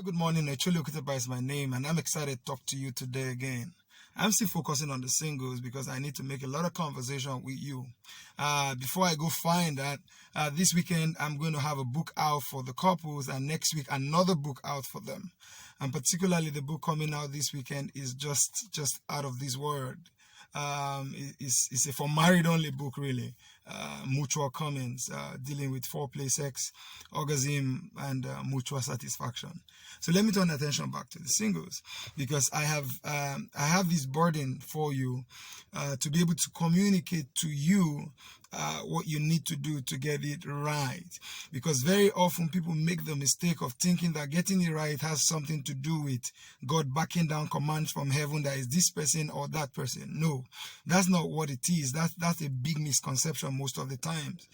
Good morning, Echoli Okuteba is my name, and I'm excited to talk to you today again. I'm still focusing on the singles because I need to make a lot of conversation with you. Before I go find that, this weekend I'm going to have a book out for the couples, and next week another book out for them. And particularly the book coming out this weekend is just out of this world. It's a for married only book, really. Mutual comments, dealing with foreplay, sex, orgasm, and mutual satisfaction. So let me turn attention back to the singles, because I have this burden for you to be able to communicate to you what you need to do to get it right. Because very often people make the mistake of thinking that getting it right has something to do with God backing down commands from heaven that is this person or that person. No, that's not what it is. That's a big misconception most of the times.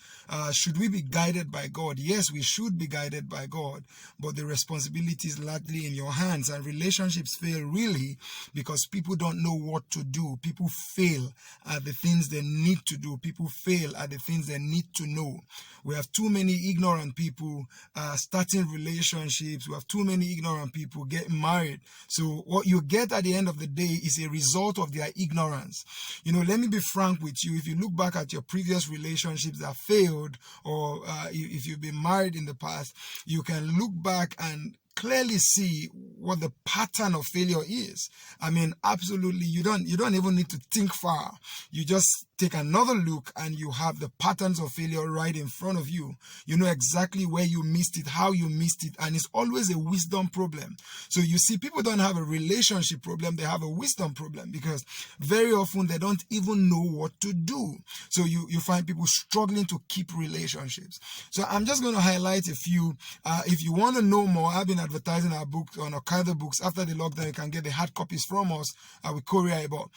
Should we be guided by God? Yes, we should be guided by God, but the responsibility is largely in your hands, and relationships fail really because people don't know what to do. People fail at the things they need to do. People fail at the things they need to know. We have too many ignorant people starting relationships. We have too many ignorant people getting married. So what you get at the end of the day is a result of their ignorance. Let me be frank with you. If you look back at your previous relationships that failed, or if you've been married in the past, you can look back and clearly see what the pattern of failure is. Absolutely, you don't even need to think far. You just take another look and you have the patterns of failure right in front of you. You know exactly where you missed it, how you missed it, and it's always a wisdom problem. So you see, people don't have a relationship problem, they have a wisdom problem, because very often they don't even know what to do. So you find people struggling to keep relationships. So I'm just going to highlight a few. If you want to know more, I've been advertising our book on Okada Books. After the lockdown, you can get the hard copies from us with courier. But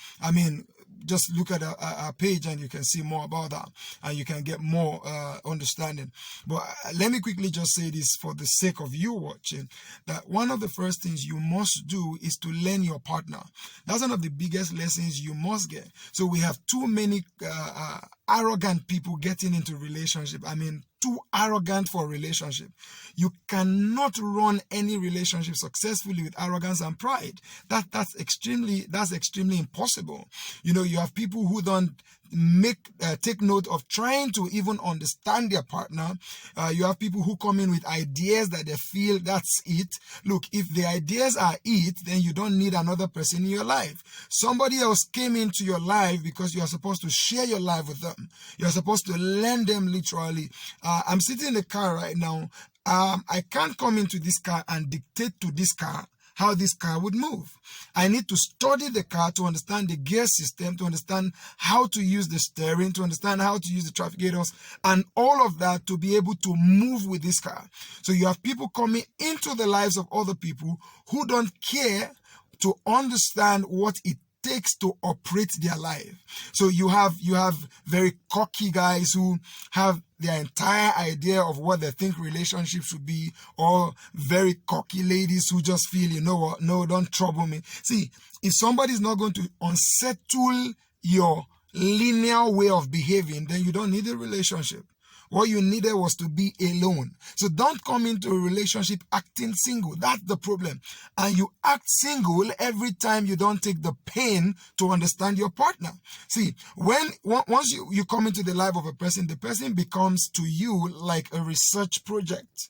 just look at our page and you can see more about that, and you can get more understanding. But let me quickly just say this for the sake of you watching, that one of the first things you must do is to learn your partner. That's one of the biggest lessons you must get. So we have too many arrogant people getting into relationship. Too arrogant for a relationship. You cannot run any relationship successfully with arrogance and pride. That's extremely impossible. You have people who don't take note of trying to even understand their partner. You have people who come in with ideas that they feel that's it. Look, if the ideas are it, then you don't need another person in your life. Somebody else came into your life because you are supposed to share your life with them. You're supposed to lend them literally. I'm sitting in the car right now. I can't come into this car and dictate to this car how this car would move. I need to study the car to understand the gear system, to understand how to use the steering, to understand how to use the trafficators, and all of that to be able to move with this car. So you have people coming into the lives of other people who don't care to understand what it takes to operate their life. So you have very cocky guys who have their entire idea of what they think relationships should be, or very cocky ladies who just feel, you know what, no, don't trouble me. See, if somebody's not going to unsettle your linear way of behaving, then you don't need a relationship. What you needed was to be alone. So don't come into a relationship acting single. That's the problem. And you act single every time you don't take the pain to understand your partner. See, once you come into the life of a person, the person becomes to you like a research project.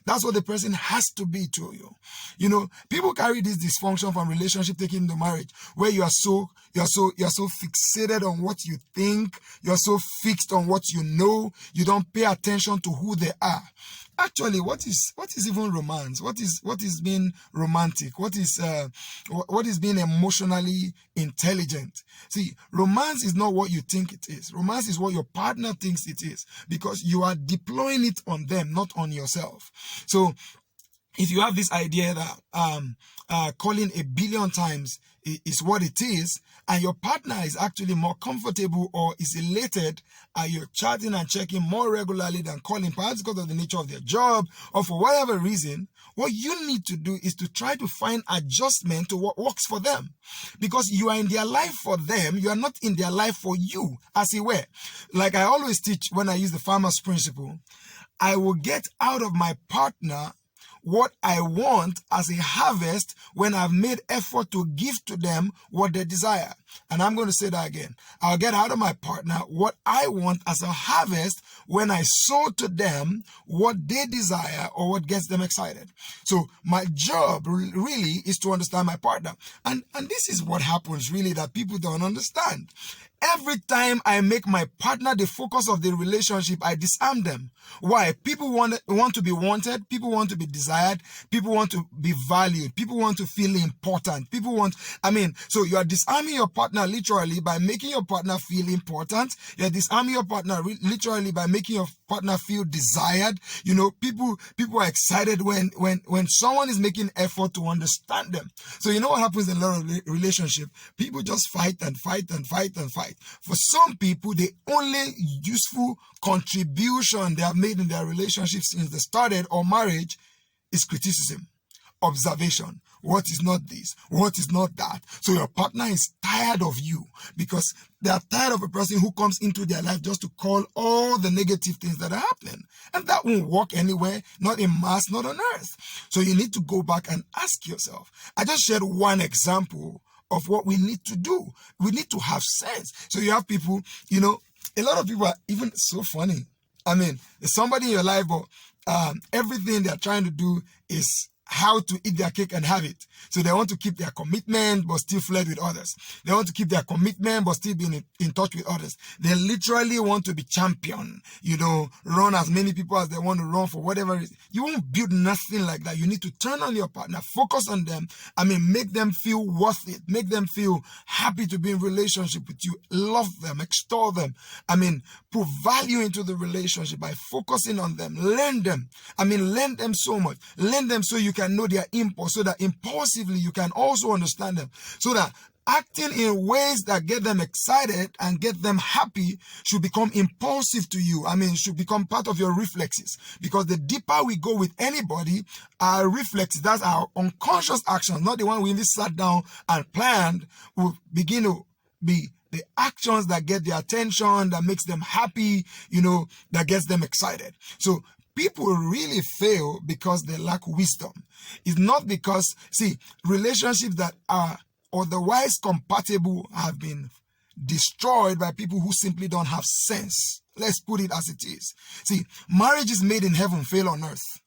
That's what the person has to be to you. People carry this dysfunction from relationship taking into marriage, where you're so fixated on what you think, you're so fixed on what you know, you don't pay attention to who they are. Actually, what is even romance? What is being romantic? What is being emotionally intelligent? See, romance is not what you think it is. Romance is what your partner thinks it is, because you are deploying it on them, not on yourself. So if you have this idea that calling 1 billion times is what it is, and your partner is actually more comfortable or is elated, you're chatting and checking more regularly than calling, perhaps because of the nature of their job or for whatever reason, what you need to do is to try to find adjustment to what works for them. Because you are in their life for them, you are not in their life for you, as it were. Like I always teach when I use the farmer's principle, I will get out of my partner what I want as a harvest when I've made effort to give to them what they desire. And I'm going to say that again. I'll get out of my partner what I want as a harvest when I sow to them what they desire or what gets them excited. So my job really is to understand my partner. And this is what happens really that people don't understand. Every time I make my partner the focus of the relationship, I disarm them. Why? People want to be wanted. People want to be desired. People want to be valued. People want to feel important. So you are disarming your partner literally by making your partner feel important. You're disarming your partner literally by making your partner feel desired. People are excited when someone is making effort to understand them. So you know what happens in a lot of relationships? People just fight and fight and fight and fight. For some people, the only useful contribution they have made in their relationship since they started or marriage is criticism, observation. What is not this? What is not that? So your partner is tired of you because they are tired of a person who comes into their life just to call all the negative things that are happening. And that won't work anywhere, not in Mars, not on Earth. So you need to go back and ask yourself. I just shared one example of what we need to do. We need to have sense. So you have people, a lot of people are even so funny. There's somebody in your life, but everything they're trying to do is how to eat their cake and have it. So they want to keep their commitment but still flirt with others. They want to keep their commitment but still be in touch with others. They literally want to be champion, run as many people as they want to run for whatever reason. You won't build nothing like that. You need to turn on your partner, focus on them. Make them feel worth it. Make them feel happy to be in relationship with you. Love them, extol them. Put value into the relationship by focusing on them. Learn them. Learn them so much. Learn them so you can know their impulse, so that impulsively you can also understand them, so that acting in ways that get them excited and get them happy should become impulsive to you. Should become part of your reflexes. Because the deeper we go with anybody, our reflexes, that's our unconscious actions, not the one we really sat down and planned, will begin to be the actions that get their attention, that makes them happy, that gets them excited. So people really fail because they lack wisdom. It's not because, relationships that are otherwise compatible have been destroyed by people who simply don't have sense. Let's put it as it is. Marriages made in heaven fail on earth.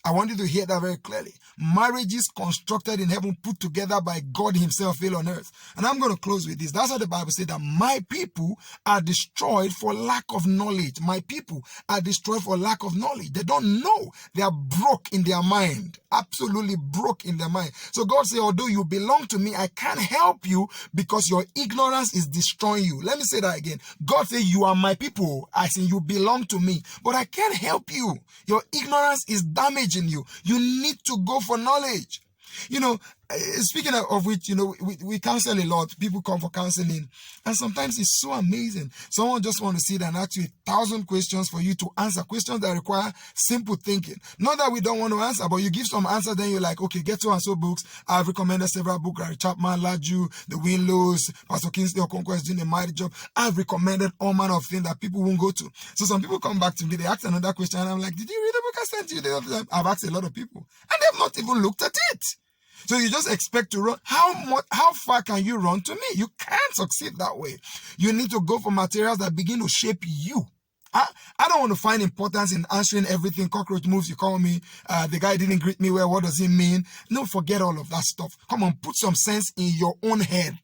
I want you to hear that very clearly. Marriages constructed in heaven, put together by God himself, fail on earth. And I'm going to close with this. That's what the Bible said, that my people are destroyed for lack of knowledge. My people are destroyed for lack of knowledge. They don't know. They are broke in their mind. Absolutely broke in their mind. So God said, although you belong to me, I can't help you because your ignorance is destroying you. Let me say that again. God said, you are my people. I say you belong to me, but I can't help you. Your ignorance is damaging you. You need to go for knowledge. Speaking of which, we counsel a lot. People come for counseling, and sometimes it's so amazing. Someone just want to sit and ask you 1,000 questions for you to answer, questions that require simple thinking. Not that we don't want to answer, but you give some answer, then you're like, okay, get so and so books. I've recommended several books, Gary Chapman, Laju, The Winlows, Pastor Kingsley Okonkwo is doing a mighty job. I've recommended all manner of things that people won't go to. So some people come back to me, they ask another question, and I'm like, did you read the book I sent you the other time? I've asked a lot of people, and they've not even looked at it. So you just expect to run. How far can you run to me? You can't succeed that way. You need to go for materials that begin to shape you. I don't want to find importance in answering everything. Cockroach moves, you call me. The guy didn't greet me well. What does it mean? No, forget all of that stuff. Come on, put some sense in your own head.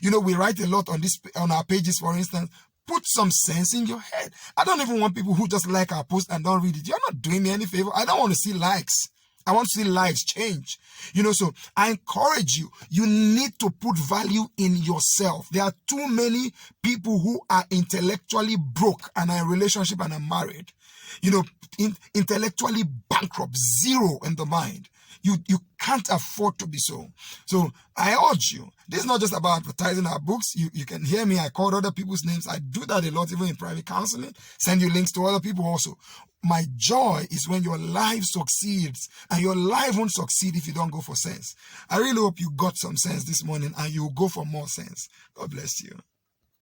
We write a lot on our pages, for instance. Put some sense in your head. I don't even want people who just like our post and don't read it. You're not doing me any favor. I don't want to see likes. I want to see lives change. So I encourage you. You need to put value in yourself. There are too many people who are intellectually broke and are in a relationship and are married. Intellectually bankrupt, zero in the mind. You can't afford to be so. So I urge you. This is not just about advertising our books. You can hear me. I call other people's names. I do that a lot, even in private counseling. Send you links to other people also. My joy is when your life succeeds, and your life won't succeed if you don't go for sense. I really hope you got some sense this morning and you will go for more sense. God bless you.